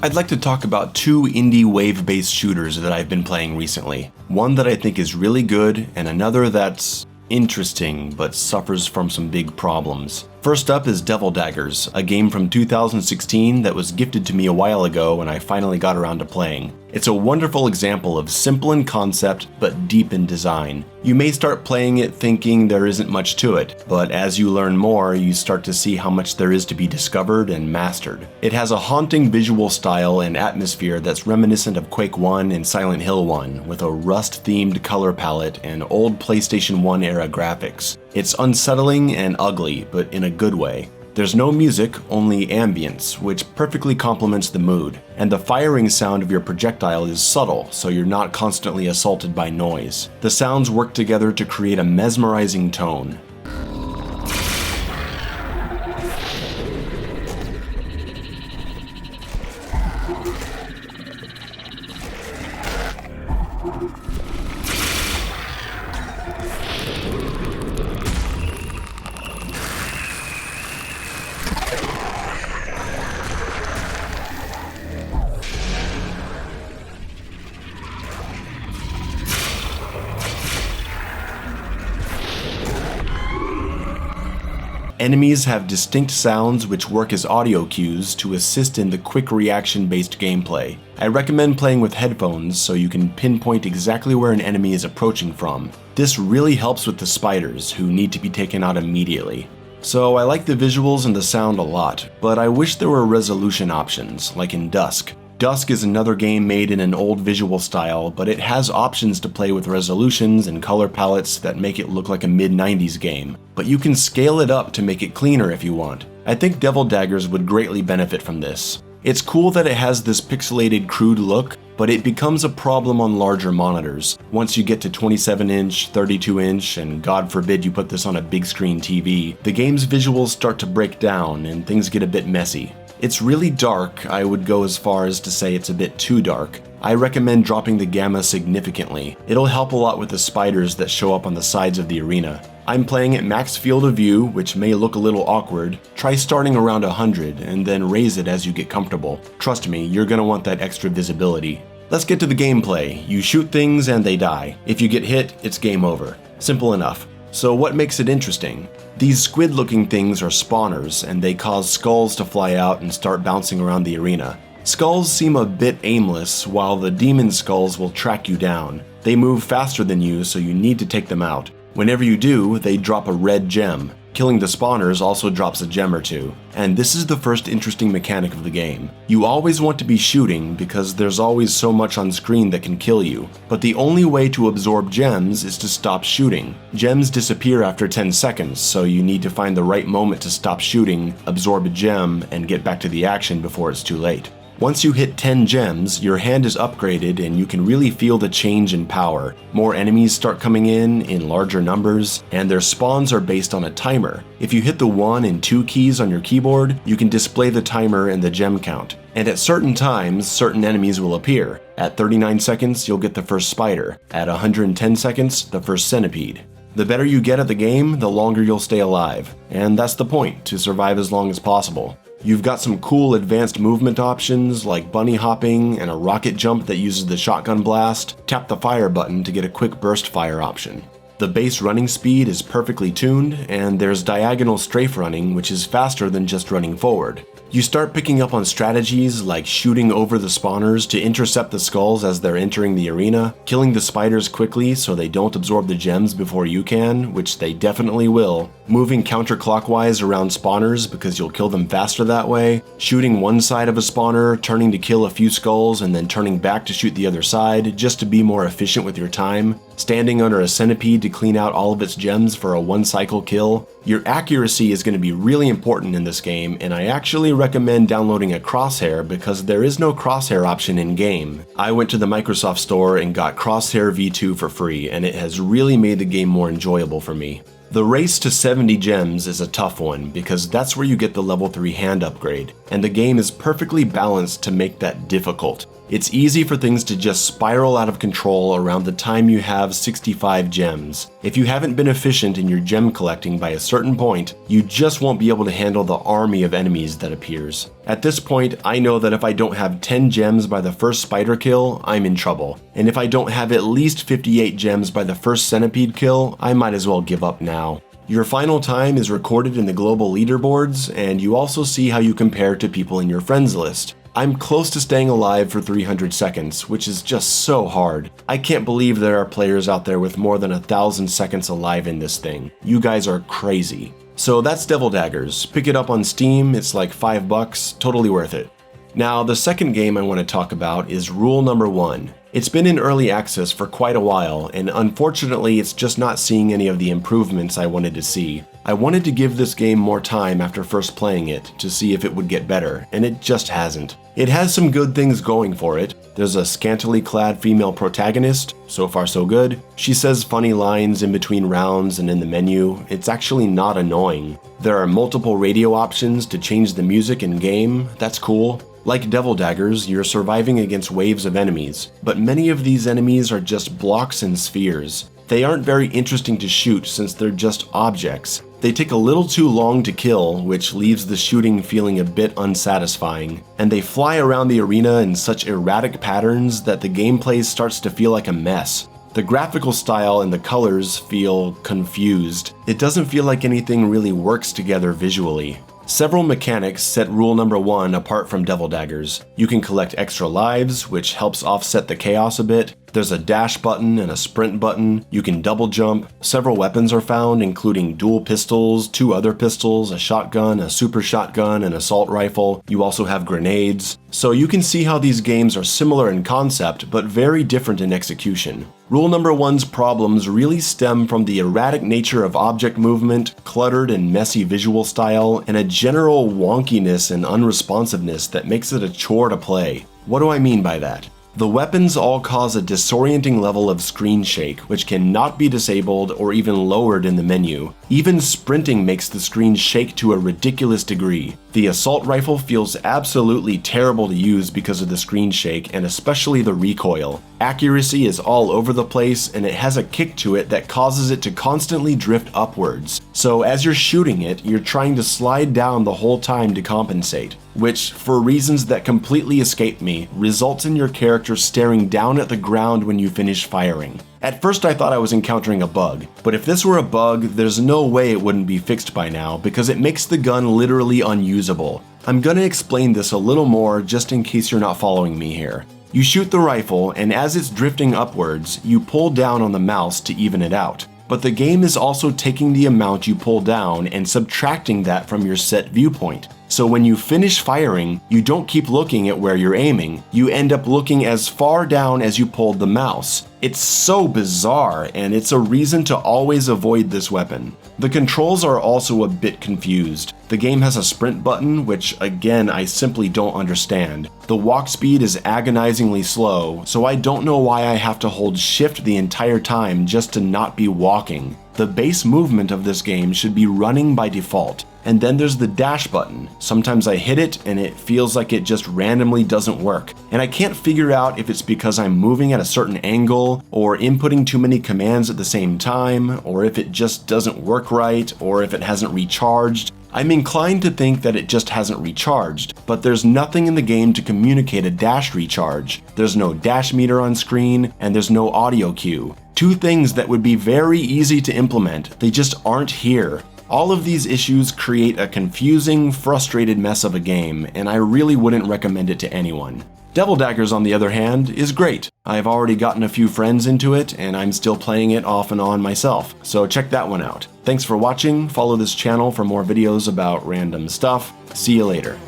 I'd like to talk about two indie wave-based shooters that I've been playing recently. One that I think is really good, and another that's interesting, but suffers from some big problems. First up is Daggers, a game from 2016 that was gifted to me a while ago and I finally got around to playing. It's a wonderful example of simple in concept, but deep in design. You may start playing it thinking there isn't much to it, but as you learn more, you start to see how much there is to be discovered and mastered. It has a haunting visual style and atmosphere that's reminiscent of Quake 1 and Silent Hill 1, with a Rust-themed color palette and old PlayStation 1 era graphics. It's unsettling and ugly, but in a good way. There's no music, only ambience, which perfectly complements the mood, and the firing sound of your projectile is subtle, so you're not constantly assaulted by noise. The sounds work together to create a mesmerizing tone. Enemies have distinct sounds which work as audio cues to assist in the quick reaction-based gameplay. I recommend playing with headphones so you can pinpoint exactly where an enemy is approaching from. This really helps with the spiders, who need to be taken out immediately. So I like the visuals and the sound a lot, but I wish there were resolution options, like in Dusk. Dusk is another game made in an old visual style, but it has options to play with resolutions and color palettes that make it look like a mid-90s game. But you can scale it up to make it cleaner if you want. I think Daggers would greatly benefit from this. It's cool that it has this pixelated, crude look, but it becomes a problem on larger monitors. Once you get to 27-inch, 32-inch, and God forbid you put this on a big screen TV, the game's visuals start to break down and things get a bit messy. It's really dark. I would go as far as to say it's a bit too dark. I recommend dropping the gamma significantly. It'll help a lot with the spiders that show up on the sides of the arena. I'm playing at max field of view, which may look a little awkward. Try starting around 100 and then raise it as you get comfortable. Trust me, you're gonna want that extra visibility. Let's get to the gameplay. You shoot things and they die. If you get hit, it's game over. Simple enough. So what makes it interesting? These squid-looking things are spawners, and they cause skulls to fly out and start bouncing around the arena. Skulls seem a bit aimless, while the demon skulls will track you down. They move faster than you, so you need to take them out. Whenever you do, they drop a red gem. Killing the spawners also drops a gem or two. And this is the first interesting mechanic of the game. You always want to be shooting because there's always so much on screen that can kill you. But the only way to absorb gems is to stop shooting. Gems disappear after 10 seconds, so you need to find the right moment to stop shooting, absorb a gem, and get back to the action before it's too late. Once you hit 10 gems, your hand is upgraded and you can really feel the change in power. More enemies start coming in larger numbers, and their spawns are based on a timer. If you hit the 1 and 2 keys on your keyboard, you can display the timer and the gem count. And at certain times, certain enemies will appear. At 39 seconds, you'll get the first spider. At 110 seconds, the first centipede. The better you get at the game, the longer you'll stay alive. And that's the point, to survive as long as possible. You've got some cool advanced movement options like bunny hopping and a rocket jump that uses the shotgun blast. Tap the fire button to get a quick burst fire option. The base running speed is perfectly tuned, and there's diagonal strafe running, which is faster than just running forward. You start picking up on strategies like shooting over the spawners to intercept the skulls as they're entering the arena, killing the spiders quickly so they don't absorb the gems before you can, which they definitely will, moving counterclockwise around spawners because you'll kill them faster that way, shooting one side of a spawner, turning to kill a few skulls, and then turning back to shoot the other side just to be more efficient with your time, standing under a centipede to clean out all of its gems for a one-cycle kill. Your accuracy is going to be really important in this game, and I actually recommend downloading a crosshair because there is no crosshair option in-game. I went to the Microsoft Store and got Crosshair V2 for free, and it has really made the game more enjoyable for me. The race to 70 gems is a tough one because that's where you get the level 3 hand upgrade, and the game is perfectly balanced to make that difficult. It's easy for things to just spiral out of control around the time you have 65 gems. If you haven't been efficient in your gem collecting by a certain point, you just won't be able to handle the army of enemies that appears. At this point, I know that if I don't have 10 gems by the first spider kill, I'm in trouble. And if I don't have at least 58 gems by the first centipede kill, I might as well give up now. Your final time is recorded in the global leaderboards, and you also see how you compare to people in your friends list. I'm close to staying alive for 300 seconds, which is just so hard. I can't believe there are players out there with more than 1,000 seconds alive in this thing. You guys are crazy. So that's Devil Daggers. Pick it up on Steam, it's like $5, totally worth it. Now, the second game I want to talk about is Rule Number 1. It's been in early access for quite a while, and unfortunately it's just not seeing any of the improvements I wanted to see. I wanted to give this game more time after first playing it to see if it would get better, and it just hasn't. It has some good things going for it. There's a scantily clad female protagonist, so far so good. She says funny lines in between rounds and in the menu. It's actually not annoying. There are multiple radio options to change the music in game, that's cool. Like Devil Daggers, you're surviving against waves of enemies, but many of these enemies are just blocks and spheres. They aren't very interesting to shoot since they're just objects. They take a little too long to kill, which leaves the shooting feeling a bit unsatisfying, and they fly around the arena in such erratic patterns that the gameplay starts to feel like a mess. The graphical style and the colors feel confused. It doesn't feel like anything really works together visually. Several mechanics set Rule Number 1 apart from Devil Daggers. You can collect extra lives, which helps offset the chaos a bit. There's a dash button and a sprint button. You can double jump. Several weapons are found, including dual pistols, 2 other pistols, a shotgun, a super shotgun, and assault rifle. You also have grenades. So you can see how these games are similar in concept, but very different in execution. Rule Number 1's problems really stem from the erratic nature of object movement, cluttered and messy visual style, and a general wonkiness and unresponsiveness that makes it a chore to play. What do I mean by that? The weapons all cause a disorienting level of screen shake, which cannot be disabled or even lowered in the menu. Even sprinting makes the screen shake to a ridiculous degree. The assault rifle feels absolutely terrible to use because of the screen shake and especially the recoil. Accuracy is all over the place and it has a kick to it that causes it to constantly drift upwards. So as you're shooting it, you're trying to slide down the whole time to compensate, which, for reasons that completely escape me, results in your character staring down at the ground when you finish firing. At first I thought I was encountering a bug, but if this were a bug, there's no way it wouldn't be fixed by now because it makes the gun literally unusable. I'm gonna explain this a little more just in case you're not following me here. You shoot the rifle, and as it's drifting upwards, you pull down on the mouse to even it out. But the game is also taking the amount you pull down and subtracting that from your set viewpoint. So when you finish firing, you don't keep looking at where you're aiming, you end up looking as far down as you pulled the mouse. It's so bizarre, and it's a reason to always avoid this weapon. The controls are also a bit confused. The game has a sprint button, which again I simply don't understand. The walk speed is agonizingly slow, so I don't know why I have to hold shift the entire time just to not be walking. The base movement of this game should be running by default. And then there's the dash button. Sometimes I hit it and it feels like it just randomly doesn't work. And I can't figure out if it's because I'm moving at a certain angle, or inputting too many commands at the same time, or if it just doesn't work right, or if it hasn't recharged. I'm inclined to think that it just hasn't recharged, but there's nothing in the game to communicate a dash recharge. There's no dash meter on screen, and there's no audio cue. 2 things that would be very easy to implement, they just aren't here. All of these issues create a confusing, frustrated mess of a game, and I really wouldn't recommend it to anyone. Devil Daggers, on the other hand, is great. I've already gotten a few friends into it, and I'm still playing it off and on myself, so check that one out. Thanks for watching, follow this channel for more videos about random stuff. See you later.